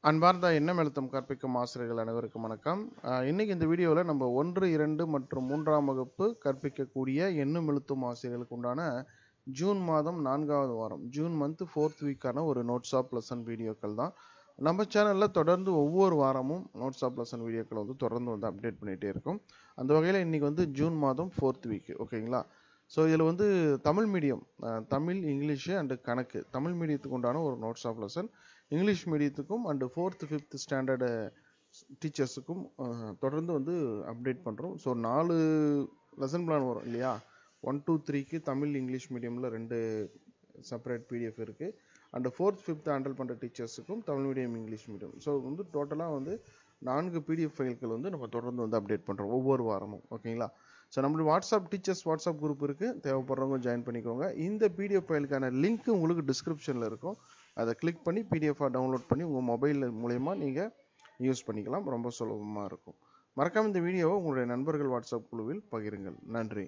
அன்பார்ந்த எண்ணம் எழுத்தும் கற்பிக்கும் ஆசிரியர்கள் அனைவருக்கும் வணக்கம். இன்னைக்கு இந்த வீடியோவில் நம்ம 1, 2 மற்றும் 3ஆம் வகுப்பு கற்பிக்கக்கூடிய எண்ணும் எழுத்தும் ஆசிரியர்களுக்கு உண்டான ஜூன் மாதம் 4வது வாரம் ஜூன் மந்த் 4th வீக்கான ஒரு நோட்ஸ் ஆஃப் லெசன் வீடியோக்கள் தான். நம்ம சேனலில் தொடர்ந்து ஒவ்வொரு வாரமும் நோட்ஸ் ஆஃப் லெசன் வீடியோக்களை தொடர்ந்து அப்டேட் பண்ணிகிட்டே இருக்கும். அந்த வகையில் இன்றைக்கி ஜூன் மாதம் 4th வீக், ஓகேங்களா? ஸோ இதில் Tamil medium, Tamil, English and கணக்கு, தமிழ் மீடியத்துக்கு உண்டான ஒரு நோட்ஸ் ஆஃப் லெசன், இங்கிலீஷ் மீடியத்துக்கும் அண்டு 4th 5th ஸ்டாண்டர்டு டீச்சர்ஸுக்கும் தொடர்ந்து அப்டேட் பண்ணுறோம். ஸோ 4 லெசன் பிளான் வரும் இல்லையா? 1, 2, 3க்கு தமிழ், இங்கிலீஷ் மீடியமில் 2 செப்பரேட் பிடிஎஃப் இருக்குது. அண்டு 4th 5th ஹேண்டில் பண்ணுற டீச்சர்ஸுக்கும் Tamil medium, English medium. So டோட்டலாக 4 பிடிஎஃப் ஃபைல்கள் நம்ம தொடர்ந்து அப்டேட் பண்ணுறோம் ஒவ்வொரு வாரமும், ஓகேங்களா? ஸோ நம்மளுடைய வாட்ஸ்அப் டீச்சர்ஸ் வாட்ஸ்அப் குரூப் இருக்குது, தேவைப்படுறவங்க ஜாயின் பண்ணிக்கோங்க. இந்த பிடிஎஃப் ஃபைலுக்கான லிங்க் உங்களுக்கு டிஸ்கிரிப்ஷனில் இருக்கும். அதை கிளிக் பண்ணி பிடிஎஃபாக டவுன்லோட் பண்ணி உங்கள் மொபைல் மூலயமா நீங்கள் யூஸ் பண்ணிக்கலாம். ரொம்ப சுலபமாக இருக்கும். மறக்காமல் இந்த வீடியோவை உங்களுடைய நண்பர்கள் வாட்ஸ்அப் குழுவில் பகிருங்கள். நன்றி.